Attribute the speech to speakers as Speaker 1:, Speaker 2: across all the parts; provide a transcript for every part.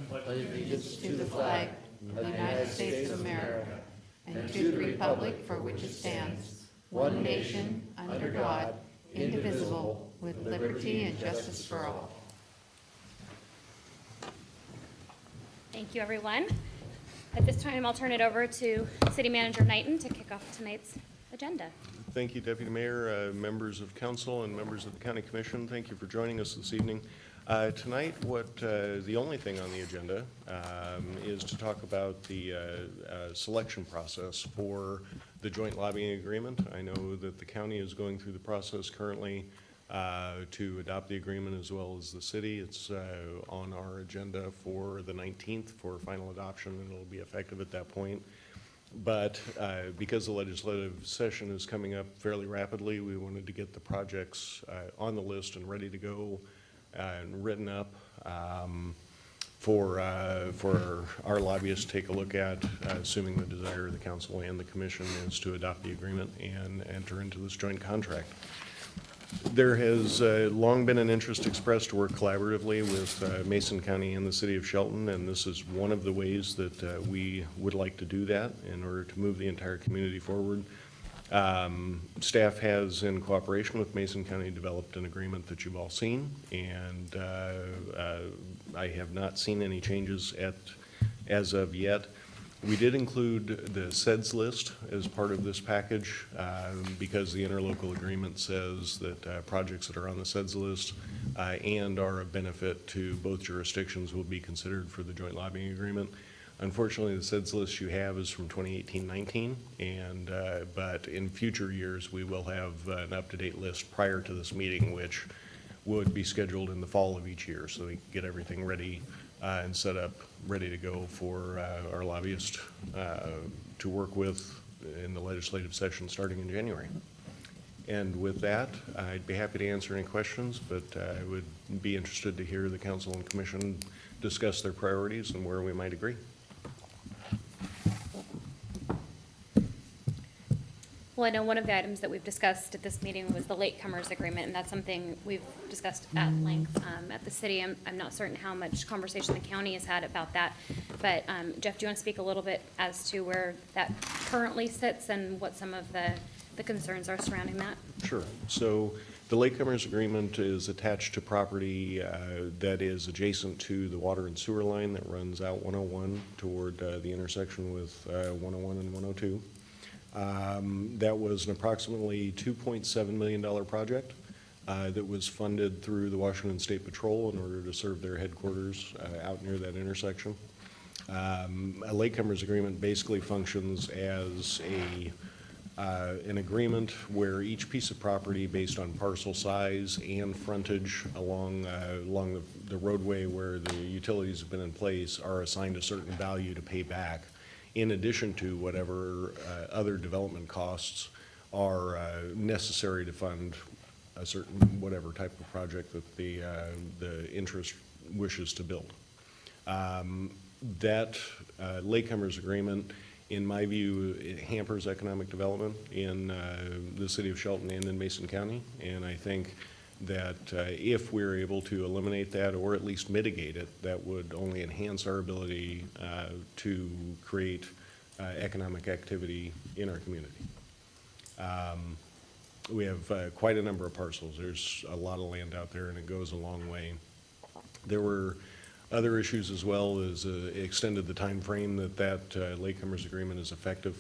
Speaker 1: pledge allegiance to the flag of the United States of America and to the republic for which it stands, one nation, under God, indivisible, with liberty and justice for all.
Speaker 2: Thank you, everyone. At this time, I'll turn it over to City Manager Knighton to kick off tonight's agenda.
Speaker 3: Thank you, Deputy Mayor, members of council, and members of the County Commission. Thank you for joining us this evening. Tonight, the only thing on the agenda is to talk about the selection process for the joint lobbying agreement. I know that the county is going through the process currently to adopt the agreement, as well as the city. It's on our agenda for the 19th for final adoption, and it'll be effective at that point. But because the legislative session is coming up fairly rapidly, we wanted to get the projects on the list and ready to go and written up for our lobbyists to take a look at, assuming the desire of the council and the commission is to adopt the agreement and enter into this joint contract. There has long been an interest expressed to work collaboratively with Mason County and the City of Shelton, and this is one of the ways that we would like to do that in order to move the entire community forward. Staff has, in cooperation with Mason County, developed an agreement that you've all seen, and I have not seen any changes as of yet. We did include the SEDS list as part of this package because the interlocal agreement says that projects that are on the SEDS list and are of benefit to both jurisdictions will be considered for the joint lobbying agreement. Unfortunately, the SEDS list you have is from 2018-19, and but in future years we will have an up-to-date list prior to this meeting, which would be scheduled in the fall of each year, so we can get everything ready and set up, ready to go for our lobbyists to work with in the legislative session starting in January. And with that, I'd be happy to answer any questions, but I would be interested to hear the council and commission discuss their priorities and where we might agree.
Speaker 2: Well, I know one of the items that we've discussed at this meeting was the latecomers agreement, and that's something we've discussed at length at the city. I'm not certain how much conversation the county has had about that, but Jeff, do you want to speak a little bit as to where that currently sits and what some of the concerns are surrounding that?
Speaker 3: Sure. So the latecomers agreement is attached to property that is adjacent to the water and sewer line that runs out 101 toward the intersection with 101 and 102. That was an approximately $2.7 million project that was funded through the Washington State Patrol in order to serve their headquarters out near that intersection. A latecomers agreement basically functions as an agreement where each piece of property, based on parcel size and frontage along the roadway where the utilities have been in place, are assigned a certain value to pay back, in addition to whatever other development costs are necessary to fund a certain whatever type of project that the interest wishes to build. That latecomers agreement, in my view, it hampers economic development in the city of Shelton and in Mason County, and I think that if we're able to eliminate that or at least mitigate it, that would only enhance our ability to create economic activity in our community. We have quite a number of parcels. There's a lot of land out there, and it goes a long way. There were other issues as well, as extended the time frame that latecomers agreement is effective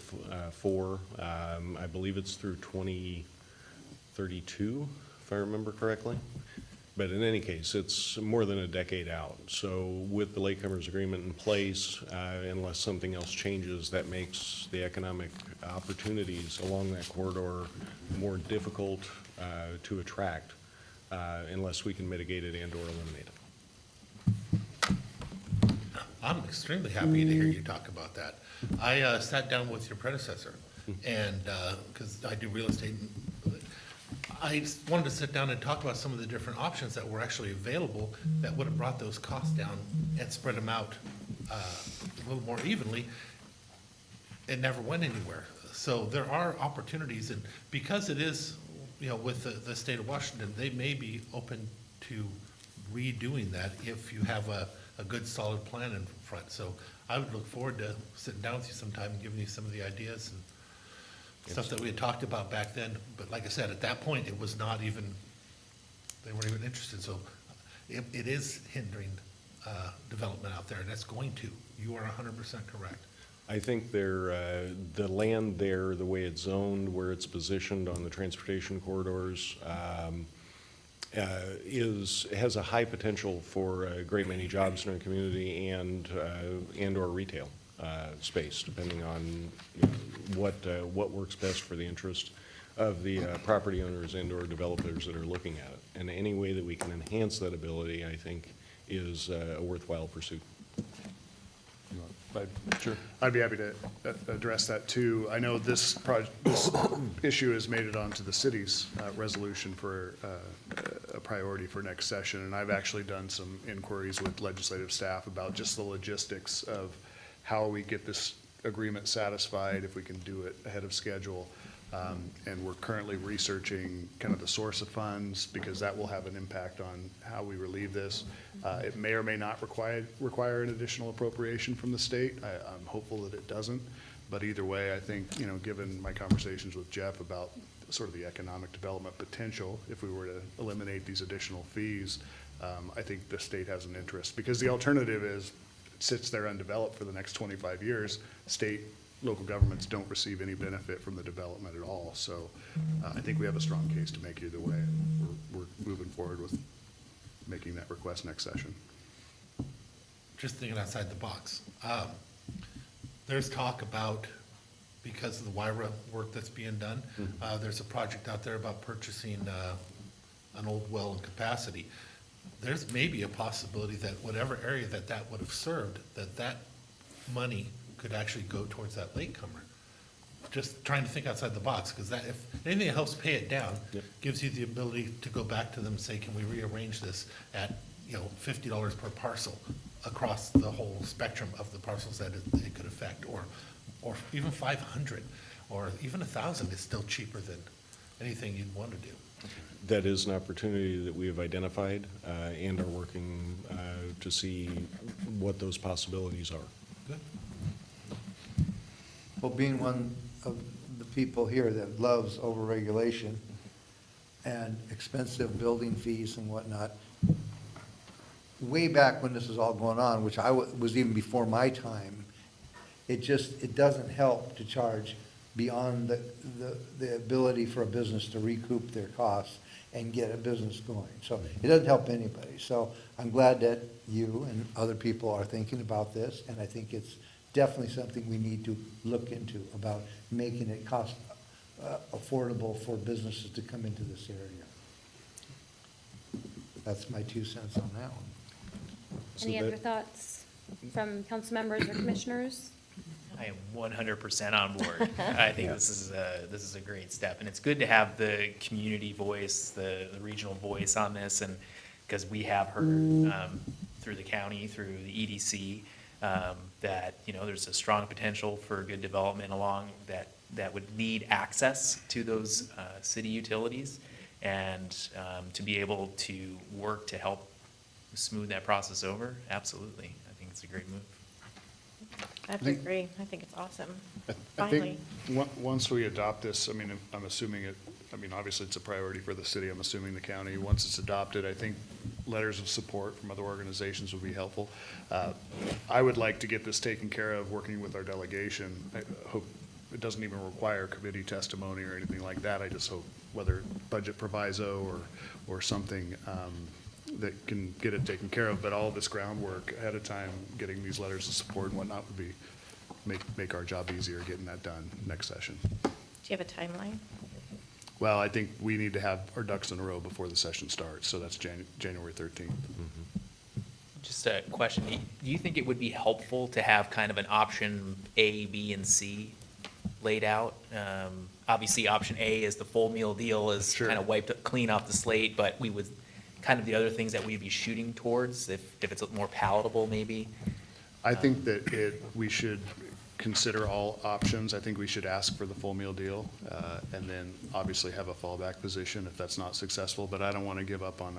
Speaker 3: for. I believe it's through 2032. If I remember correctly. But in any case, it's more than a decade out. So with the latecomers agreement in place, unless something else changes, that makes the economic opportunities along that corridor more difficult to attract unless we can mitigate it and or eliminate it.
Speaker 4: I'm extremely happy to hear you talk about that. I sat down with your predecessor, and because I do real estate, I wanted to sit down and talk about some of the different options that were actually available that would have brought those costs down and spread them out a little more evenly. It never went anywhere. So there are opportunities, and because it is, with the state of Washington, they may be open to redoing that if you have a good solid plan in front. So I would look forward to sitting down with you sometime and giving you some of the ideas and stuff that we had talked about back then. But like I said, at that point, it was not even, they weren't even interested. So it is hindering development out there, and it's going to. You are 100% correct.
Speaker 3: I think the land there, the way it's zoned, where it's positioned on the transportation corridors, has a high potential for a great many jobs in our community and/or retail space, depending on what works best for the interest of the property owners and/or developers that are looking at it. And any way that we can enhance that ability, I think, is a worthwhile pursuit.
Speaker 5: Sure. I'd be happy to address that too. I know this issue has made it onto the city's resolution for a priority for next session, and I've actually done some inquiries with legislative staff about just the logistics of how we get this agreement satisfied, if we can do it ahead of schedule. And we're currently researching kind of the source of funds, because that will have an impact on how we relieve this. It may or may not require an additional appropriation from the state. I'm hopeful that it doesn't, but either way, I think, given my conversations with Jeff about sort of the economic development potential, if we were to eliminate these additional fees, I think the state has an interest, because the alternative is it sits there undeveloped for the next 25 years. Local governments don't receive any benefit from the development at all. So I think we have a strong case to make either way. We're moving forward with making that request next session.
Speaker 4: Just thinking outside the box. There's talk about, because of the WIRA work that's being done, there's a project out there about purchasing an old well in Capacity. There's maybe a possibility that whatever area that would have served, that money could actually go towards that latecomer. Just trying to think outside the box, because that, if anything that helps pay it down, gives you the ability to go back to them and say, can we rearrange this at, $50 per parcel across the whole spectrum of the parcels that it could affect, or even 500, or even 1,000 is still cheaper than anything you'd want to do.
Speaker 3: That is an opportunity that we have identified and are working to see what those possibilities are.
Speaker 4: Good.
Speaker 6: Well, being one of the people here that loves overregulation and expensive building fees and whatnot, way back when this was all going on, which was even before my time, it doesn't help to charge beyond the ability for a business to recoup their costs and get a business going. So it doesn't help anybody. So I'm glad that you and other people are thinking about this, and I think it's definitely something we need to look into, about making it cost affordable for businesses to come into this area. That's my 2 cents on that one.
Speaker 2: Any other thoughts from council members or commissioners?
Speaker 7: I am 100% on board. I think this is a great step, and it's good to have the community voice, the regional voice on this, and because we have heard through the county, through the EDC, that there's a strong potential for good development along that would need access to those city utilities, and to be able to work to help smooth that process over. Absolutely, I think it's a great move.
Speaker 8: I have to agree. I think it's awesome.
Speaker 5: I
Speaker 8: Finally.
Speaker 5: think once we adopt this, I'm assuming obviously it's a priority for the city, I'm assuming the county. Once it's adopted, I think letters of support from other organizations would be helpful. I would like to get this taken care of, working with our delegation. I hope it doesn't even require committee testimony or anything like that. I just hope, whether budget proviso or something, that can get it taken care of. But all this groundwork ahead of time, getting these letters of support and whatnot, would be make our job easier getting that done next session.
Speaker 8: Do you have a timeline?
Speaker 5: Well, I think we need to have our ducks in a row before the session starts, so that's January 13th.
Speaker 7: Just a question, do you think it would be helpful to have kind of an option A, B, and C laid out? Obviously, option A is the full meal deal, is
Speaker 5: Sure.
Speaker 7: kind of wiped clean off the slate, but we would, kind of the other things that we'd be shooting towards, if it's more palatable, maybe?
Speaker 5: I think that we should consider all options. I think we should ask for the full meal deal, and then obviously have a fallback position if that's not successful, but I don't want to give up on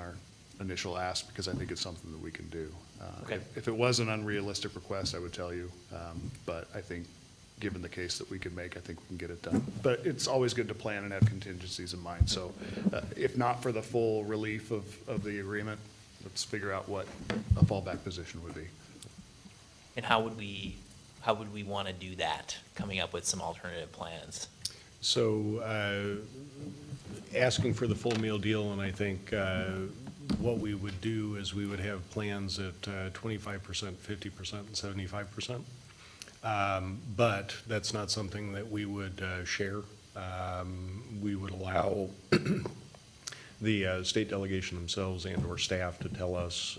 Speaker 5: initial ask, because I think it's something that we can do.
Speaker 7: Okay.
Speaker 5: If it was an unrealistic request, I would tell you, but I think, given the case that we could make, I think we can get it done. But it's always good to plan and have contingencies in mind, so if not for the full relief of the agreement, let's figure out what a fallback position would be.
Speaker 7: And how would we want to do that, coming up with some alternative plans?
Speaker 3: So, asking for the full meal deal, and I think what we would do is we would have plans at 25%, 50%, and 75%. But that's not something that we would share. We would allow the state delegation themselves and/or staff to tell us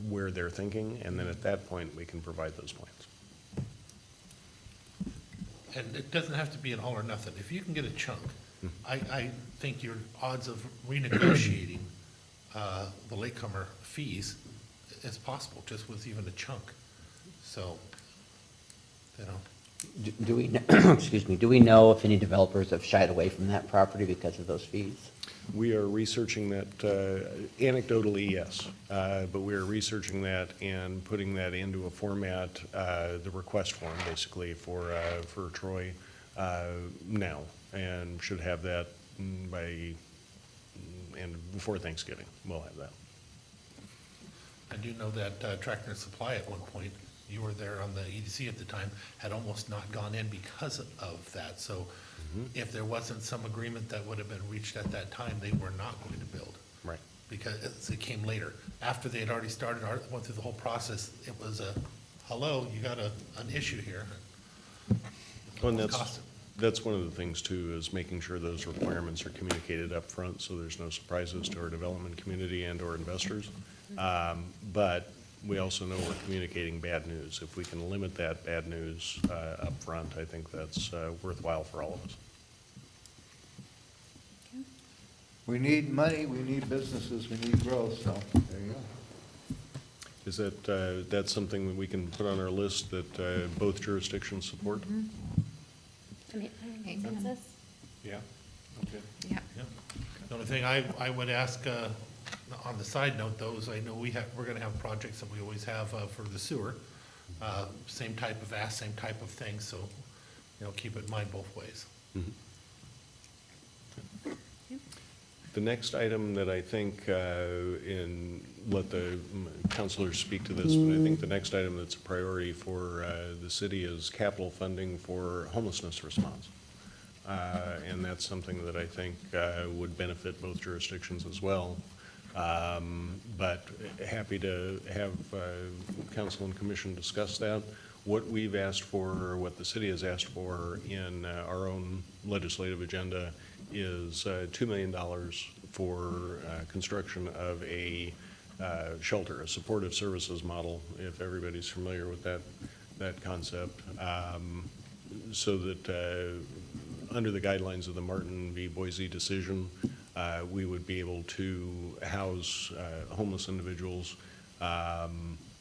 Speaker 3: where they're thinking, and then at that point, we can provide those plans.
Speaker 4: And it doesn't have to be an all or nothing. If you can get a chunk, I think your odds of renegotiating the latecomer fees is possible, just with even a chunk. So, you know,
Speaker 9: Do we, excuse me, do we know if any developers have shied away from that property because of those fees?
Speaker 3: We are researching that, anecdotally, yes, but we are researching that and putting that into a format, the request form, basically, for Troy now, and should have that before Thanksgiving. We'll have that.
Speaker 4: I do know that Tractor Supply at one point, you were there on the EDC at the time, had almost not gone in because of that. So if there wasn't some agreement that would have been reached at that time, they were not going to build.
Speaker 3: Right.
Speaker 4: Because it came later. After they had already started, went through the whole process, it was a, hello, you got an issue here.
Speaker 3: Well, and
Speaker 4: It cost them.
Speaker 3: that's one of the things too, is making sure those requirements are communicated up front, so there's no surprises to our development community and/or investors. But we also know we're communicating bad news. If we can limit that bad news up front, I think that's worthwhile for all of us.
Speaker 6: We need money, we need businesses, we need growth, so there you go.
Speaker 3: Is that, that's something that we can put on our list that both jurisdictions support?
Speaker 2: Consensus?
Speaker 3: Yeah. Okay.
Speaker 1: Yeah.
Speaker 4: Yeah. The only thing I would ask, on the side note though, is I know we're gonna have projects that we always have, for the sewer. Same type of ask, same type of thing, so, you know, keep it in mind both ways.
Speaker 3: The next item that I think, let the counselors speak to this, but I think the next item that's a priority for the city is capital funding for homelessness response. And that's something that I think would benefit both jurisdictions as well. But happy to have council and commission discuss that. What we've asked for, or what the city has asked for in our own legislative agenda is $2 million for construction of a shelter, a supportive services model, if everybody's familiar with that concept, so that under the guidelines of the Martin v. Boise decision, we would be able to house homeless individuals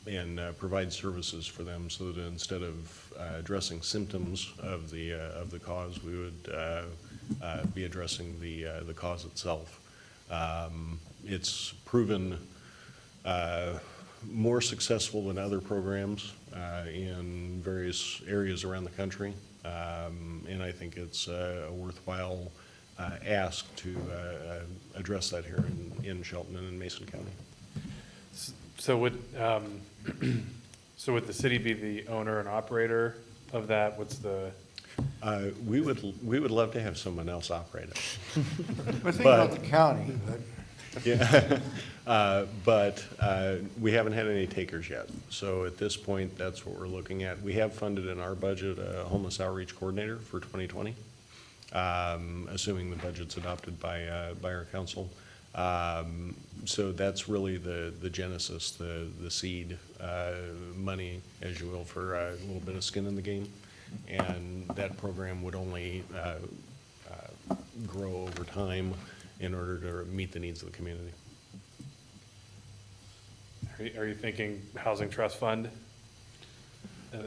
Speaker 3: and provide services for them, so that instead of addressing symptoms of the cause, we would be addressing the cause itself. It's proven more successful than other programs in various areas around the country, and I think it's a worthwhile ask to address that here in Shelton and in Mason County.
Speaker 10: So would the city be the owner and operator of that? What's the?
Speaker 3: We would love to have someone else operate it.
Speaker 6: We're thinking about the county, but
Speaker 3: Yeah, but we haven't had any takers yet. So at this point, that's what we're looking at. We have funded in our budget a homeless outreach coordinator for 2020, assuming the budget's adopted by our council. So that's really the genesis, the seed money, as you will, for a little bit of skin in the game. And that program would only grow over time in order to meet the needs of the community.
Speaker 10: Are you thinking housing trust fund?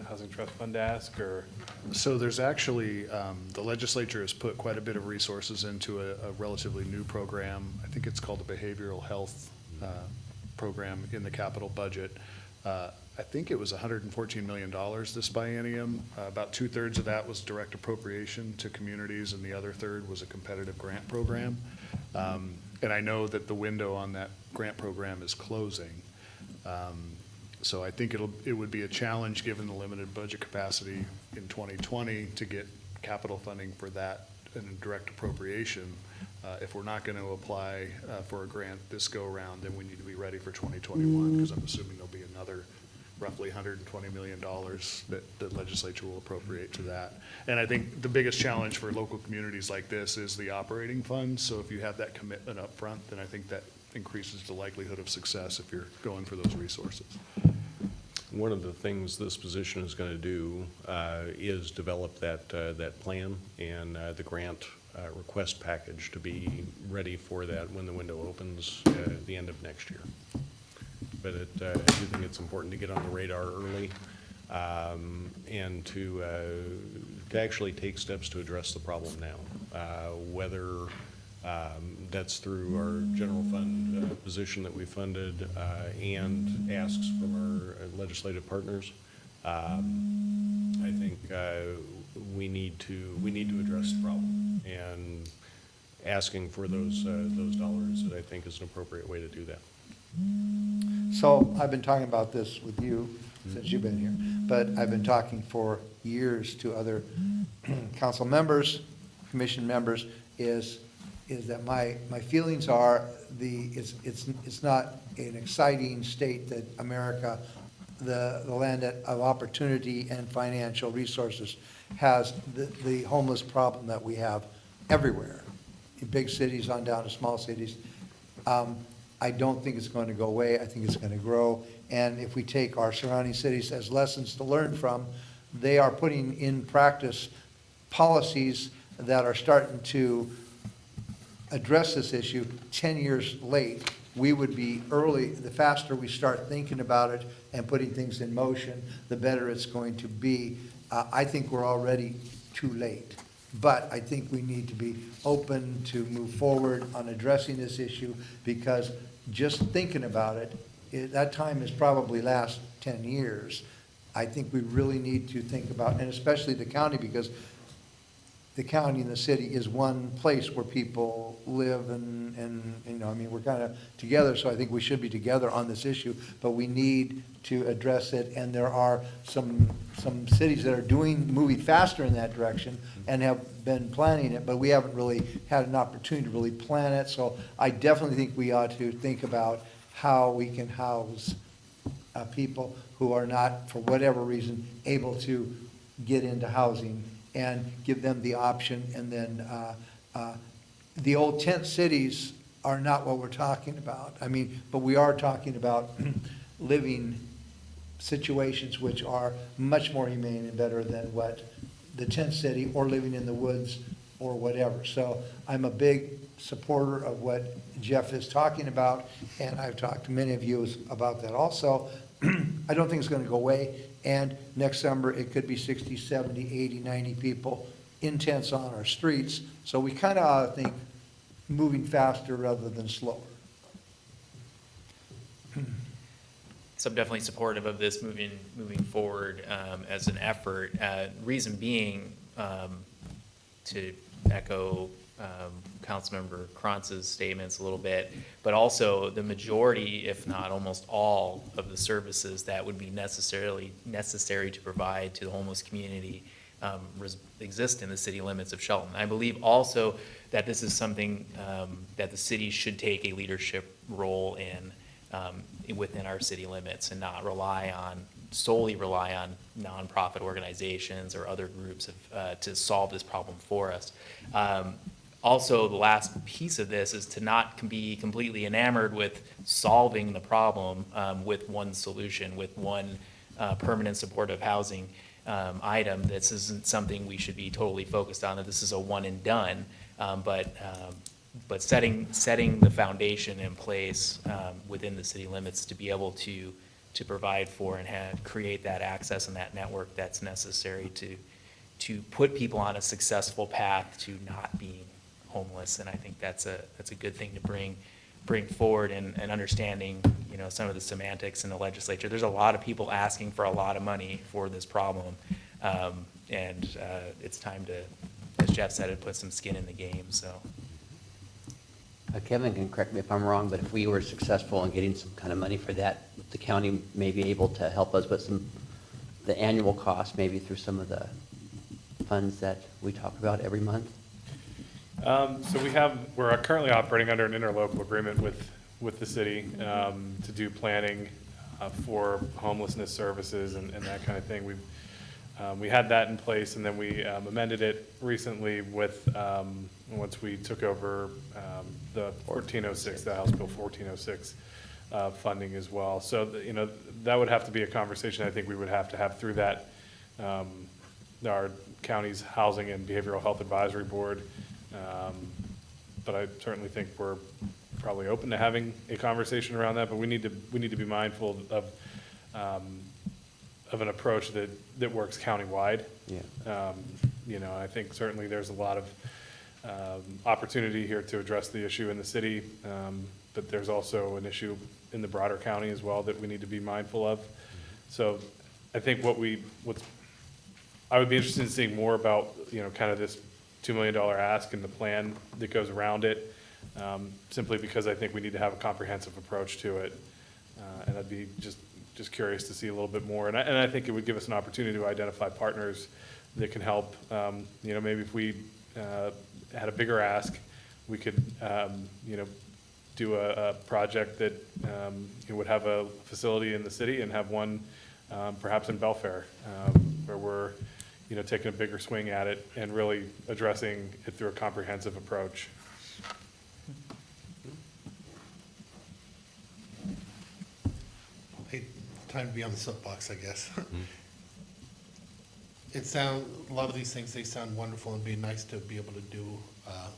Speaker 10: Housing trust fund ask, or?
Speaker 5: So there's actually, the legislature has put quite a bit of resources into a relatively new program. I think it's called the Behavioral Health program in the capital budget. I think it was $114 million this biennium. About 2/3 of that was direct appropriation to communities, and the other third was a competitive grant program. And I know that the window on that grant program is closing. So I think it would be a challenge, given the limited budget capacity in 2020, to get capital funding for that in a direct appropriation. If we're not going to apply for a grant this go-around, then we need to be ready for 2021, because I'm assuming there'll be another roughly $120 million that the legislature will appropriate to that. And I think the biggest challenge for local communities like this is the operating fund. So if you have that commitment up front, then I think that increases the likelihood of success if you're going for those resources.
Speaker 3: One of the things this position is going to do is develop that plan and the grant request package to be ready for that when the window opens at the end of next year. But I do think it's important to get on the radar early and to actually take steps to address the problem now, whether that's through our general fund position that we funded and asks from our legislative partners. I think we need to address the problem, and asking for those dollars, I think, is an appropriate way to do that.
Speaker 6: So I've been talking about this with you since you've been here, but I've been talking for years to other council members, commission members, is that my feelings are it's not an exciting state that America, the land of opportunity and financial resources, has the homeless problem that we have everywhere, in big cities on down to small cities. I don't think it's going to go away. I think it's going to grow. And if we take our surrounding cities as lessons to learn from, they are putting in practice policies that are starting to address this issue 10 years late. We would be early. The faster we start thinking about it and putting things in motion, the better it's going to be. I think we're already too late. But I think we need to be open to move forward on addressing this issue, because just thinking about it, that time is probably last 10 years. I think we really need to think about, and especially the county, because the county and the city is one place where people live and you know, I mean, we're kind of together, so I think we should be together on this issue, but we need to address it, and there are some cities that are moving faster in that direction and have been planning it, but we haven't really had an opportunity to really plan it, so I definitely think we ought to think about how we can house people who are not, for whatever reason, able to get into housing, and give them the option. And then the old tent cities are not what we're talking about. I mean, but we are talking about living situations which are much more humane and better than what the tent city, or living in the woods or whatever. So I'm a big supporter of what Jeff is talking about, and I've talked to many of you about that also. I don't think it's going to go away, and next summer it could be 60, 70, 80, 90 people in tents on our streets. So we kind of ought to think moving faster rather than slower.
Speaker 7: So I'm definitely supportive of this moving forward as an effort. Reason being, to echo Councilmember Kranz's statements a little bit, but also the majority, if not almost all, of the services that would be necessary to provide to the homeless community exist in the city limits of Shelton. I believe also that this is something that the city should take a leadership role in within our city limits, and not solely rely on nonprofit organizations or other groups to solve this problem for us. Also, the last piece of this is to not be completely enamored with solving the problem with one solution, with one permanent supportive housing item. This isn't something we should be totally focused on, that this is a one and done, but setting the foundation in place within the city limits to be able to provide for and create that access and that network that's necessary to put people on a successful path to not being homeless. And I think that's a good thing to bring bring forward and understanding, you know, some of the semantics in the legislature. There's a lot of people asking for a lot of money for this problem. And it's time to, as Jeff said, it put some skin in the game, so.
Speaker 9: Kevin can correct me if I'm wrong, but if we were successful in getting some kind of money for that, the county may be able to help us with the annual cost, maybe through some of the funds that we talk about every month?
Speaker 10: So we're currently operating under an interlocal agreement with the city to do planning for homelessness services and that kind of thing. We had that in place, and then we amended it recently with, once we took over the 1406, the House Bill 1406 funding as well. So, you know, that would have to be a conversation I think we would have to have through that, our county's Housing and Behavioral Health Advisory Board. But I certainly think we're probably open to having a conversation around that, but we need to be mindful of an approach that works countywide.
Speaker 9: Yeah.
Speaker 10: You know, I think certainly there's a lot of opportunity here to address the issue in the city, but there's also an issue in the broader county as well that we need to be mindful of. So I think I would be interested in seeing more about, you know, kind of this $2 million ask and the plan that goes around it, simply because I think we need to have a comprehensive approach to it. And I'd be just curious to see a little bit more. And I think it would give us an opportunity to identify partners that can help. You know, maybe if we had a bigger ask, we could, you know, do a project that would have a facility in the city and have one perhaps in Belfair, where we're, you know, taking a bigger swing at it and really addressing it through a comprehensive approach.
Speaker 4: Hey, time to be on the soapbox, I guess. A lot of these things, they sound wonderful and be nice to be able to do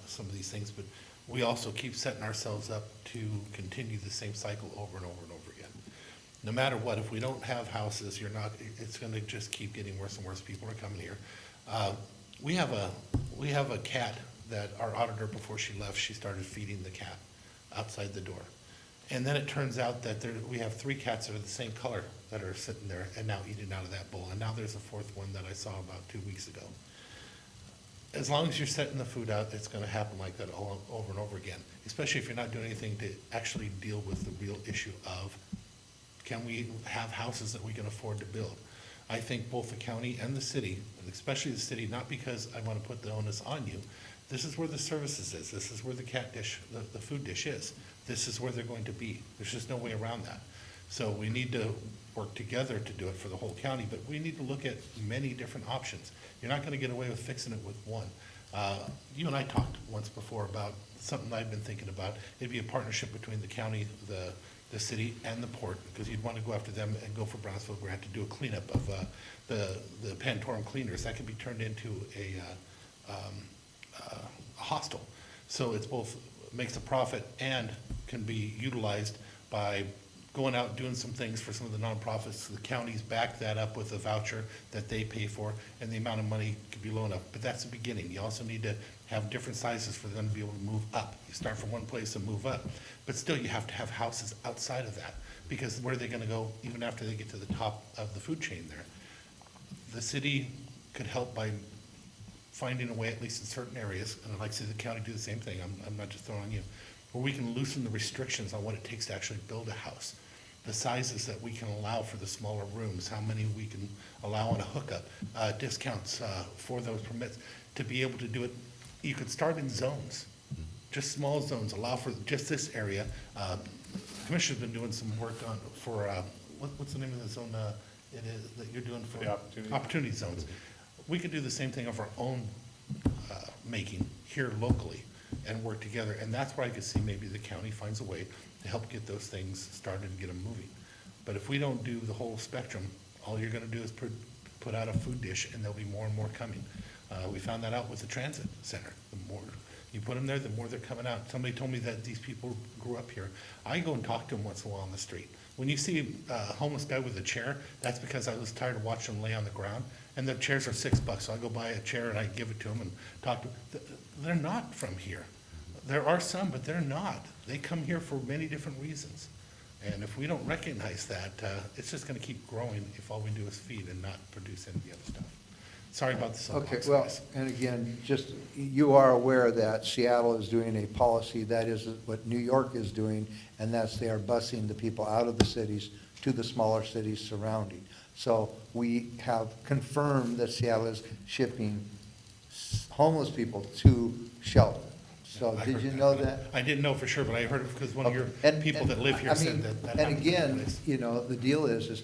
Speaker 4: some of these things, but we also keep setting ourselves up to continue the same cycle over and over and over again. No matter what, if we don't have houses, it's gonna just keep getting worse and worse. People are coming here. We have a cat that our auditor, before she left, she started feeding the cat outside the door. And then it turns out that we have 3 cats that are the same color that are sitting there and now eating out of that bowl. And now there's a 4th one that I saw about 2 weeks ago. As long as you're setting the food out, it's gonna happen like that over and over again, especially if you're not doing anything to actually deal with the real issue of, can we have houses that we can afford to build? I think both the county and the city, and especially the city, not because I want to put the onus on you, this is where the services is, this is where the cat dish, the food dish is. This is where they're going to be. There's just no way around that. So we need to work together to do it for the whole county, but we need to look at many different options. You're not gonna get away with fixing it with one. You and I talked once before about something I've been thinking about. It'd be a partnership between the county, the city, and the port, because you'd want to go after them and go for Brownsville Grant to do a cleanup of the Pantorum cleaners. That could be turned into a hostel. So it's both makes a profit and can be utilized by going out and doing some things for some of the nonprofits. The counties back that up with a voucher that they pay for, and the amount of money could be low enough. But that's the beginning. You also need to have different sizes for them to be able to move up. You start from one place and move up. But still, you have to have houses outside of that, because where are they gonna go even after they get to the top of the food chain there? The city could help by finding a way, at least in certain areas, and I'd like to see the county do the same thing, I'm not just throwing on you, where we can loosen the restrictions on what it takes to actually build a house. The sizes that we can allow for the smaller rooms, how many we can allow on a hookup, discounts for those permits, to be able to do it. You could start in zones, just small zones, allow for just this area. Commissioner's been doing some work on, for, what's the name of the zone it is, that you're doing for?
Speaker 10: The opportunity.
Speaker 4: Opportunity zones. We could do the same thing of our own making here locally and work together, and that's where I could see maybe the county finds a way to help get those things started and get them moving. But if we don't do the whole spectrum, all you're gonna do is put out a food dish, and there'll be more and more coming. We found that out with the transit center. The more you put them there, the more they're coming out. Somebody told me that these people grew up here. I go and talk to them once in a while on the street. When you see a homeless guy with a chair, that's because I was tired of watching them lay on the ground, and the chairs are $6, so I go buy a chair and I give it to them and talk to them. They're not from here. There are some, but they're not. They come here for many different reasons. And if we don't recognize that, it's just gonna keep growing if all we do is feed and not produce any of the other stuff. Sorry about the
Speaker 6: Okay,
Speaker 4: soapbox,
Speaker 6: well,
Speaker 4: guys.
Speaker 6: and again, just, you are aware that Seattle is doing a policy, that is what New York is doing, and that's they are busing the people out of the cities to the smaller cities surrounding. So we have confirmed that Seattle is shipping homeless people to Shelton. So
Speaker 4: I
Speaker 6: did
Speaker 4: heard
Speaker 6: you know that?
Speaker 4: I didn't know for sure, but I heard it because one of your
Speaker 6: And-
Speaker 4: people
Speaker 6: and,
Speaker 4: that live
Speaker 6: I
Speaker 4: here
Speaker 6: mean,
Speaker 4: said that. that
Speaker 6: And
Speaker 4: happens
Speaker 6: again,
Speaker 4: someplace.
Speaker 6: you know, the deal is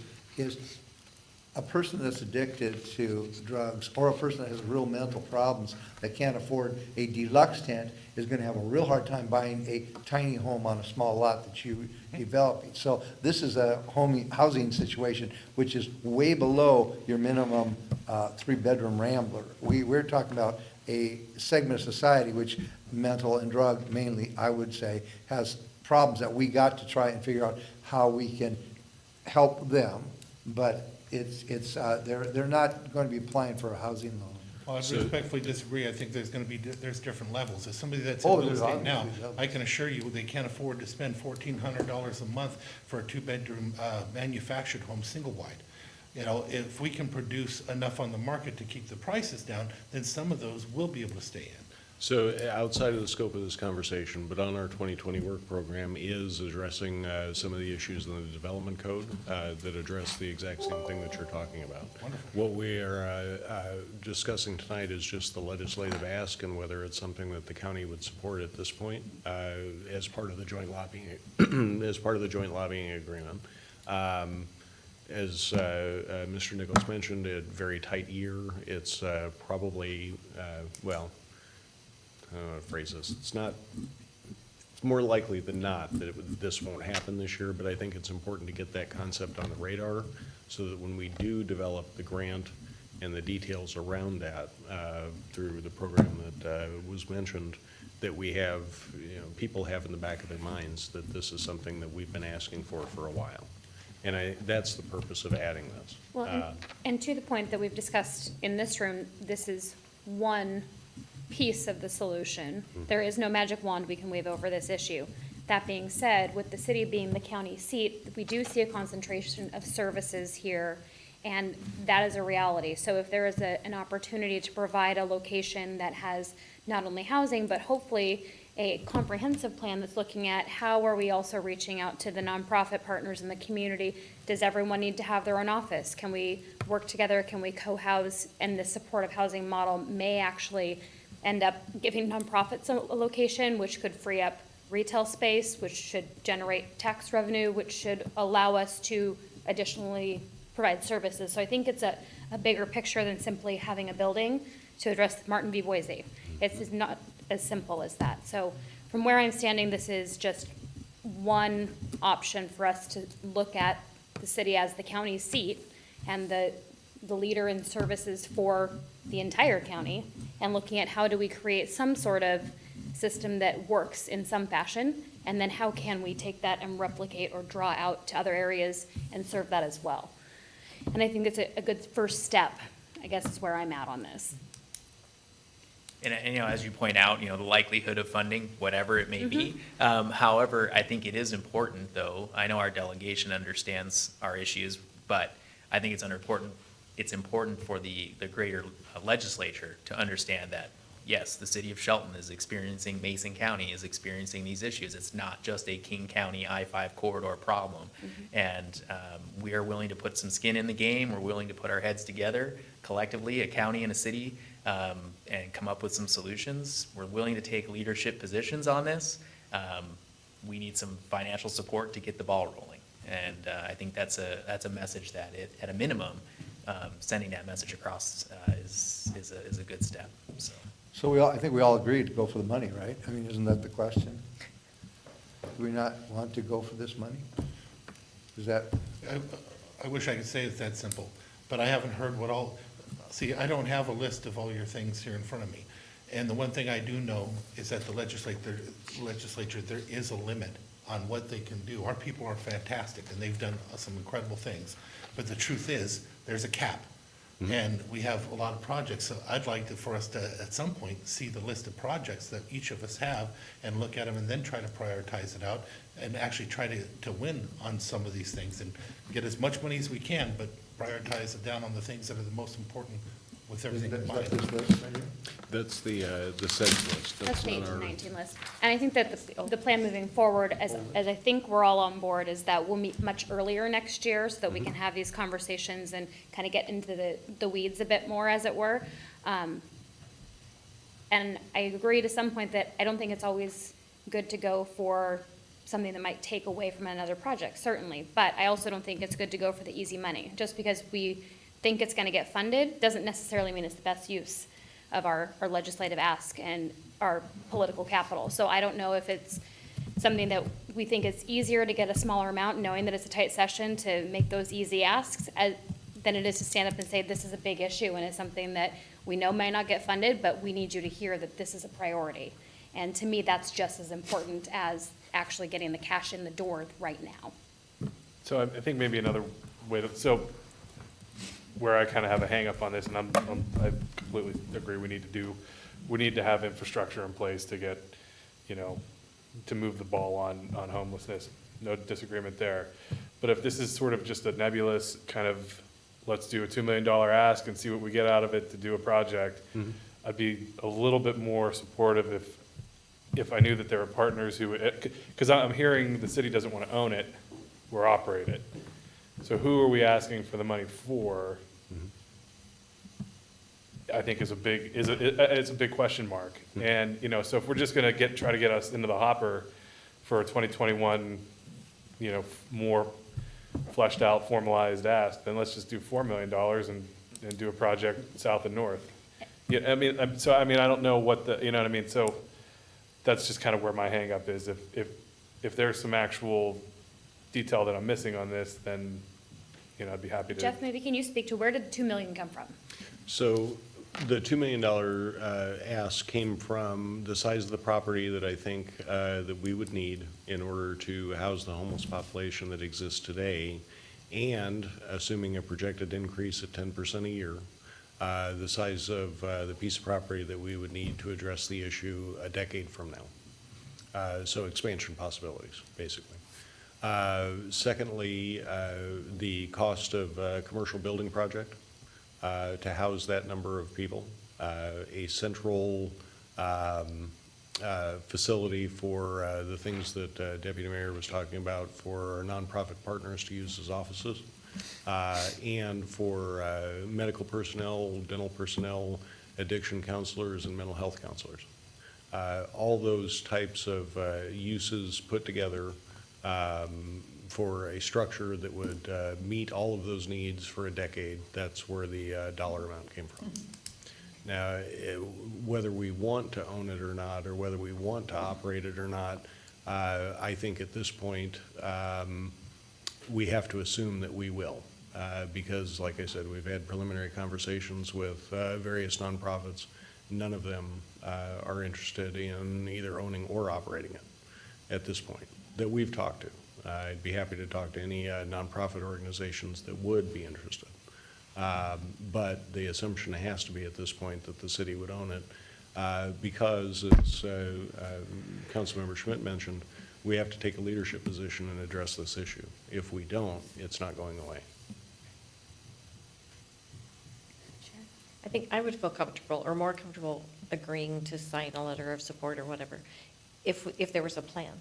Speaker 6: a person that's addicted to drugs, or a person that has real mental problems that can't afford a deluxe tent, is gonna have a real hard time buying a tiny home on a small lot that you developing. So this is a housing situation which is way below your minimum, three-bedroom rambler. We're talking about a segment of society which mental and drug mainly, I would say, has problems that we got to try and figure out how we can help them, but they're not going to be applying for a housing loan.
Speaker 4: Well, I respectfully disagree. I think there's gonna be, there's different levels. As somebody that's
Speaker 6: Oh,
Speaker 4: in real
Speaker 6: there's
Speaker 4: estate now,
Speaker 6: obviously levels.
Speaker 4: I can assure you, they can't afford to spend $1,400 a month for a two-bedroom, manufactured home, single-wide. You know, if we can produce enough on the market to keep the prices down, then some of those will be able to stay in.
Speaker 3: So outside of the scope of this conversation, but on our 2020 work program is addressing some of the issues in the development code that address the exact same thing that you're talking about. What we are discussing tonight is just the legislative ask and whether it's something that the county would support at this point as part of the joint lobbying, as part of the joint lobbying agreement. As Mr. Nichols mentioned, a very tight year. It's probably, well, I don't know how to phrase this. It's more likely than not that this won't happen this year, but I think it's important to get that concept on the radar so that when we do develop the grant and the details around that through the program that was mentioned, that we have, people have in the back of their minds that this is something that we've been asking for a while. And that's the purpose of adding this.
Speaker 2: Well, and to the point that we've discussed in this room, this is one piece of the solution. There is no magic wand we can wave over this issue. That being said, with the city being the county seat, we do see a concentration of services here, and that is a reality. So if there is an opportunity to provide a location that has not only housing, but hopefully a comprehensive plan that's looking at how are we also reaching out to the nonprofit partners in the community? Does everyone need to have their own office? Can we work together? Can we co-house? And the supportive housing model may actually end up giving nonprofits a location, which could free up retail space, which should generate tax revenue, which should allow us to additionally provide services. So I think it's a bigger picture than simply having a building to address Martin v. Boise. It's not as simple as that. So from where I'm standing, this is just one option for us to look at the city as the county seat and the leader in services for the entire county, and looking at how do we create some sort of system that works in some fashion, and then how can we take that and replicate or draw out to other areas and serve that as well. And I think it's a good first step, I guess is where I'm at on this.
Speaker 7: And, as you point out, the likelihood of funding, whatever it may be. However, I think it is important, though, I know our delegation understands our issues, but I think it's important for the greater legislature to understand that, yes, the city of Shelton is experiencing, Mason County is experiencing these issues. It's not just a King County I-5 corridor problem. And we are willing to put some skin in the game. We're willing to put our heads together collectively, a county and a city, and come up with some solutions. We're willing to take leadership positions on this. We need some financial support to get the ball rolling. And I think that's a message that, at a minimum, sending that message across is a good step.
Speaker 6: So I think we all agreed to go for the money, right? I mean, isn't that the question? Do we not want to go for this money? Is that,
Speaker 4: I wish I could say it's that simple, but I haven't heard see, I don't have a list of all your things here in front of me. And the one thing I do know is that the legislature, there is a limit on what they can do. Our people are fantastic, and they've done some incredible things. But the truth is, there's a cap. And we have a lot of projects, so I'd like for us to, at some point, see the list of projects that each of us have and look at them and then try to prioritize it out and actually try to win on some of these things and get as much money as we can, but prioritize it down on the things that are the most important with everything in mind.
Speaker 3: That's the SEDS list.
Speaker 2: That's the
Speaker 3: not our-
Speaker 2: 1819 list. And I think that the plan moving forward, as I think we're all on board, is that we'll meet much earlier next year so that we can have these conversations and kind of get into the weeds a bit more, as it were. And I agree to some point that I don't think it's always good to go for something that might take away from another project, certainly. But I also don't think it's good to go for the easy money. Just because we think it's going to get funded doesn't necessarily mean it's the best use of our legislative ask and our political capital. So I don't know if it's something that we think it's easier to get a smaller amount, knowing that it's a tight session, to make those easy asks, than it is to stand up and say, this is a big issue and it's something that we know might not get funded, but we need you to hear that this is a priority. And to me, that's just as important as actually getting the cash in the door right now.
Speaker 10: So I think maybe another way to, so where I kind of have a hang up on this, and I completely agree, we need to have infrastructure in place to get, to move the ball on homelessness. No disagreement there. But if this is sort of just a nebulous kind of, let's do a $2 million ask and see what we get out of it to do a project, I'd be a little bit more supportive if I knew that there were partners who would, because I'm hearing the city doesn't want to own it or operate it. So who are we asking for the money for? I think is a big question mark. And, so if we're just gonna try to get us into the hopper for a 2021, more fleshed out, formalized ask, then let's just do $4 million and do a project south and north. Yeah, I mean, I don't know what you know what I mean? So that's just kind of where my hang up is. If there's some actual detail that I'm missing on this, then, I'd be happy to.
Speaker 2: Jeff, maybe can you speak to where did the 2 million come from?
Speaker 3: So the $2 million ask came from the size of the property that I think that we would need in order to house the homeless population that exists today, and assuming a projected increase at 10% a year, the size of the piece of property that we would need to address the issue a decade from now. So expansion possibilities, basically. Secondly, the cost of a commercial building project to house that number of people, a central facility for the things that Deputy Mayor was talking about for our nonprofit partners to use as offices, and for medical personnel, dental personnel, addiction counselors, and mental health counselors. All those types of uses put together for a structure that would meet all of those needs for a decade. That's where the dollar amount came from. Now, whether we want to own it or not, or whether we want to operate it or not, I think at this point, we have to assume that we will. Because, like I said, we've had preliminary conversations with various nonprofits. None of them are interested in either owning or operating it at this point that we've talked to. I'd be happy to talk to any nonprofit organizations that would be interested. But the assumption has to be at this point that the city would own it because, as Councilmember Schmidt mentioned, we have to take a leadership position and address this issue. If we don't, it's not going away.
Speaker 8: I think I would feel comfortable, or more comfortable, agreeing to sign a letter of support or whatever, if there was a plan.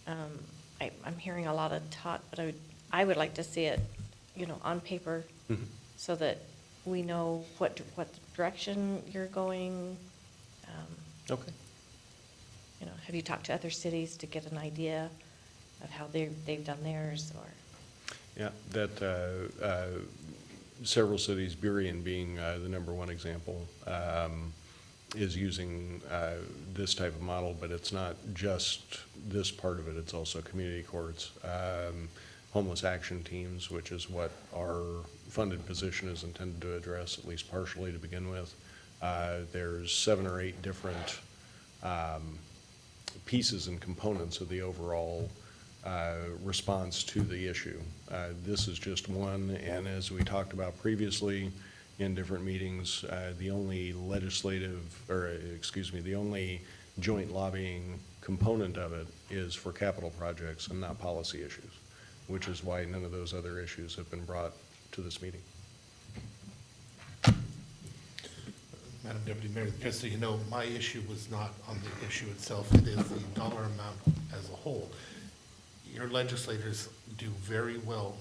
Speaker 8: I'm hearing a lot of talk, but I would like to see it, on paper, so that we know what direction you're going.
Speaker 3: Okay.
Speaker 8: Have you talked to other cities to get an idea of how they've done theirs, or?
Speaker 3: Yeah, that several cities, Burien being the #1 example, is using this type of model, but it's not just this part of it, it's also community courts, homeless action teams, which is what our funded position is intended to address, at least partially to begin with. There's 7 or 8 different pieces and components of the overall response to the issue. This is just one, and as we talked about previously, in different meetings. The only the only joint lobbying component of it is for capital projects and not policy issues, which is why none of those other issues have been brought to this meeting.
Speaker 4: Madam Deputy Mayor, just so you know, my issue was not on the issue itself, it is the dollar amount as a whole. Your legislators do very well,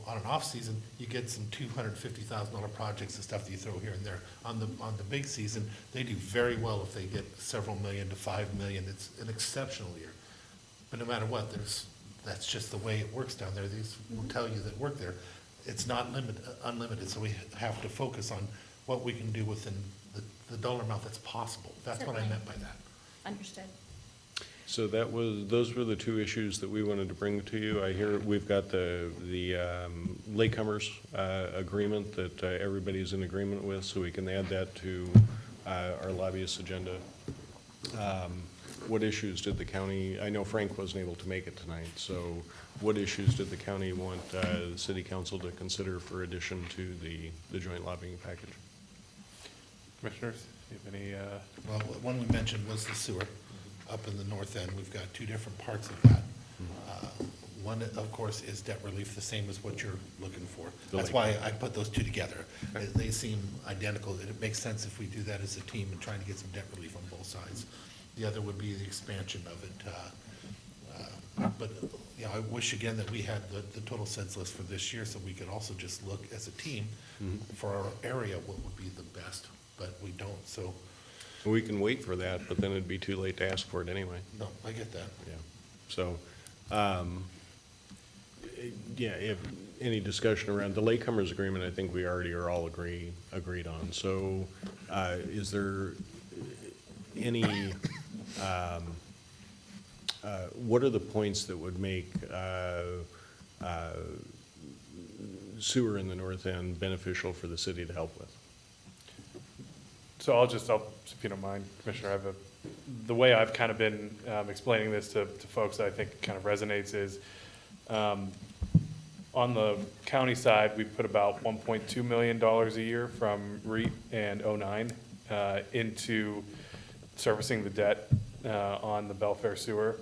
Speaker 4: on an off-season, you get some $250,000 projects and stuff that you throw here and there. On the big season, they do very well if they get several million to 5 million, it's an exceptional year. But no matter what, that's just the way it works down there, these will tell you that work there. It's not unlimited, so we have to focus on what we can do within the dollar amount that's possible. That's what I
Speaker 2: Certainly.
Speaker 4: meant by that.
Speaker 2: Understood.
Speaker 3: So those were the two issues that we wanted to bring to you. I hear we've got the latecomers agreement that everybody's in agreement with, so we can add that to our lobbyist agenda. What issues did the county, I know Frank wasn't able to make it tonight, so what issues did the county want the city council to consider for addition to the joint lobbying package?
Speaker 10: Commissioners, do you have any,
Speaker 4: Well, one we mentioned was the sewer up in the north end. We've got two different parts of that. One, of course, is debt relief, the same as what you're looking for. That's why I put those two together. They seem identical. It makes sense if we do that as a team and trying to get some debt relief on both sides. The other would be the expansion of it. But, you know, I wish again that we had the total sense list for this year so we could also just look as a team for our area what would be the best, but we don't, so,
Speaker 3: We can wait for that, but then it'd be too late to ask for it anyway.
Speaker 4: no, I get that.
Speaker 3: Yeah, so, yeah, if any discussion around the latecomers agreement, I think we already are all agreed on. So, is there any, what are the points that would make sewer in the north end beneficial for the city to help with?
Speaker 10: so if you don't mind, Commissioner, the way I've kind of been explaining this to folks that I think kind of resonates is, on the county side, we put about $1.2 million a year from REIT and 09 into servicing the debt on the Belfair sewer.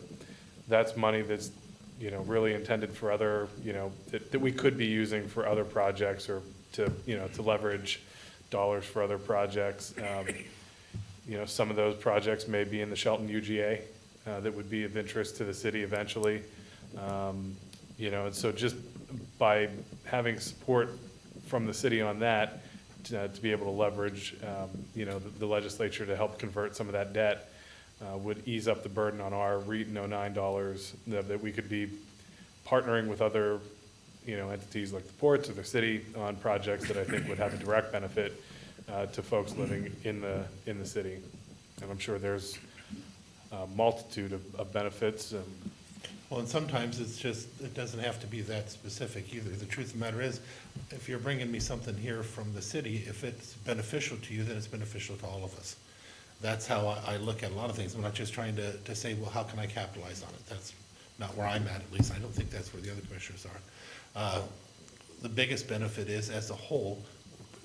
Speaker 10: That's money that's, you know, really intended for other, you know, that we could be using for other projects or to, you know, to leverage dollars for other projects. You know, some of those projects may be in the Shelton UGA that would be of interest to the city eventually. You know, and so just by having support from the city on that, to be able to leverage, you know, the legislature to help convert some of that debt would ease up the burden on our REIT and 09 dollars that we could be partnering with other, you know, entities like the ports or the city on projects that I think would have a direct benefit to folks living in the city. And I'm sure there's a multitude of benefits.
Speaker 4: Well, and sometimes it's just, it doesn't have to be that specific either. The truth of the matter is, if you're bringing me something here from the city, if it's beneficial to you, then it's beneficial to all of us. That's how I look at a lot of things. I'm not just trying to say, well, how can I capitalize on it? That's not where I'm at least. I don't think that's where the other commissioners are. The biggest benefit is, as a whole,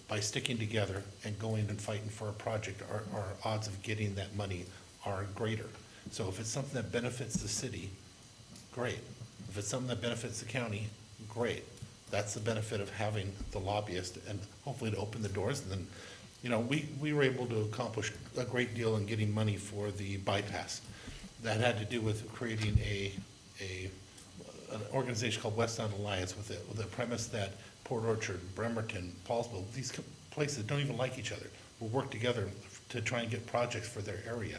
Speaker 4: by sticking together and going and fighting for a project, our odds of getting that money are greater. So if it's something that benefits the city, great. If it's something that benefits the county, great. That's the benefit of having the lobbyist and hopefully to open the doors. And then, you know, we were able to accomplish a great deal in getting money for the bypass. That had to do with creating an organization called West Sound Alliance with the premise that Port Orchard, Bremerton, Paulsville, these places don't even like each other, will work together to try and get projects for their area.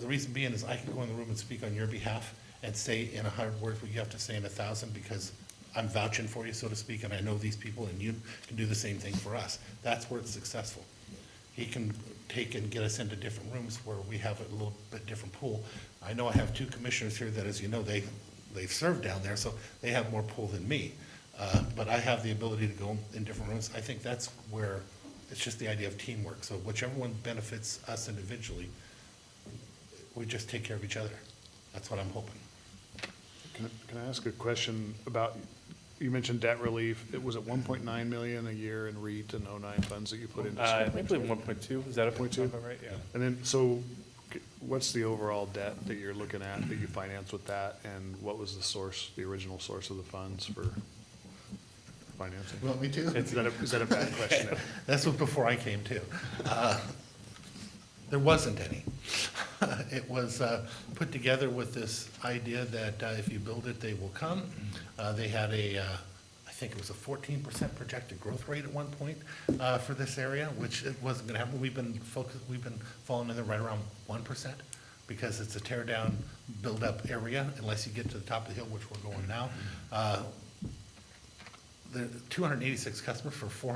Speaker 4: The reason being is I can go in the room and speak on your behalf and say in 100 words what you have to say in 1,000 because I'm vouching for you, so to speak, and I know these people, and you can do the same thing for us. That's where it's successful. He can take and get us into different rooms where we have a little bit different pool. I know I have two commissioners here that, as you know, they've served down there, so they have more pull than me. But I have the ability to go in different rooms. I think that's where it's just the idea of teamwork. So whichever one benefits us individually, we just take care of each other. That's what I'm hoping.
Speaker 5: Can I ask a question about you mentioned debt relief. Was it 1.9 million a year in REIT and 09 funds that you put into?
Speaker 10: I think 1.2, is that a point
Speaker 5: 1.2?
Speaker 10: two, right? Yeah.
Speaker 5: And then, so what's the overall debt that you're looking at, that you finance with that? And what was the source, the original source of the funds for financing?
Speaker 4: You want me to?
Speaker 5: Is that a bad question?
Speaker 4: That's what before I came too. There wasn't any. It was put together with this idea that if you build it, they will come. They had I think it was a 14% projected growth rate at one point for this area, which it wasn't gonna happen. We've been falling in there right around 1% because it's a tear down, build up area unless you get to the top of the hill, which we're going now. The 286 customers for for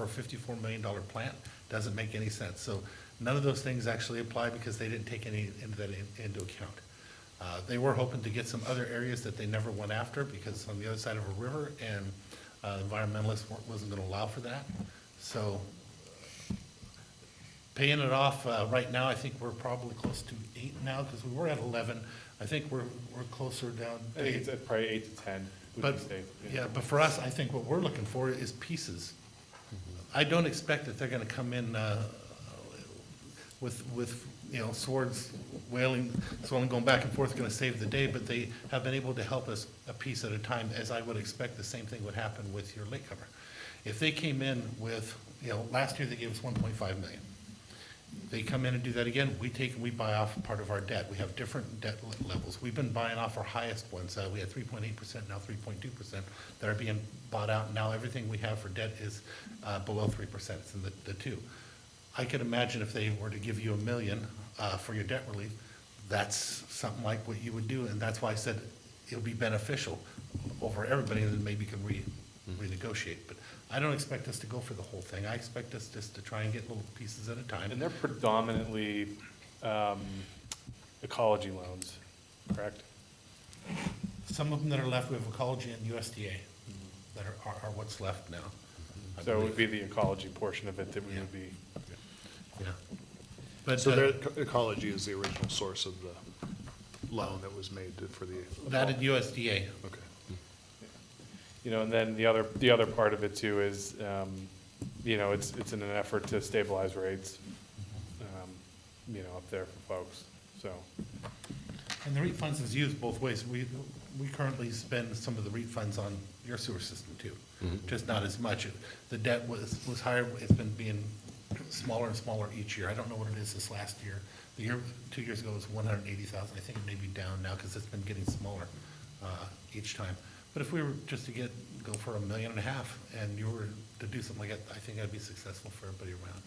Speaker 4: a $54 million plant doesn't make any sense. So none of those things actually apply because they didn't take any into account. They were hoping to get some other areas that they never went after because it's on the other side of a river, and environmentalists wasn't gonna allow for that. So paying it off, right now, I think we're probably close to 8 now, because we were at 11. I think we're closer down.
Speaker 10: I think it's at probably 8 to 10 would
Speaker 4: But,
Speaker 10: be safe.
Speaker 4: yeah, but for us, I think what we're looking for is pieces. I don't expect that they're gonna come in, with, you know, swords wailing, swelling, going back and forth, gonna save the day, but they have been able to help us a piece at a time, as I would expect the same thing would happen with your latecomer. If they came in with, you know, last year they gave us 1.5 million. They come in and do that again, we buy off part of our debt. We have different debt levels. We've been buying off our highest ones. We had 3.8%, now 3.2% that are being bought out. Now everything we have for debt is below 3%. It's in the 2. I could imagine if they were to give you $1 million for your debt relief, that's something like what you would do. And that's why I said it would be beneficial over everybody, and then maybe can renegotiate. But I don't expect us to go for the whole thing. I expect us just to try and get little pieces at a time.
Speaker 10: And they're predominantly ecology loans, correct?
Speaker 4: Some of them that are left, we have ecology and USDA that are what's left now. I
Speaker 10: So it would
Speaker 4: believe.
Speaker 10: be the ecology portion of it that we would be,
Speaker 4: Yeah. But
Speaker 5: So their ecology is the original source of the loan that was made for the.
Speaker 4: that and USDA.
Speaker 5: Okay.
Speaker 10: you know, and then the other part of it too is, you know, it's in an effort to stabilize rates, you know, up there for folks, so.
Speaker 4: And the REIT funds is used both ways. We currently spend some of the REIT funds on your sewer system too, just not as much. The debt was higher, it's been being smaller and smaller each year. I don't know what it is this last year. The year, 2 years ago was 180,000. I think it may be down now because it's been getting smaller each time. But if we were just to go for $1.5 million and you were to do something like that, I think that'd be successful for everybody around.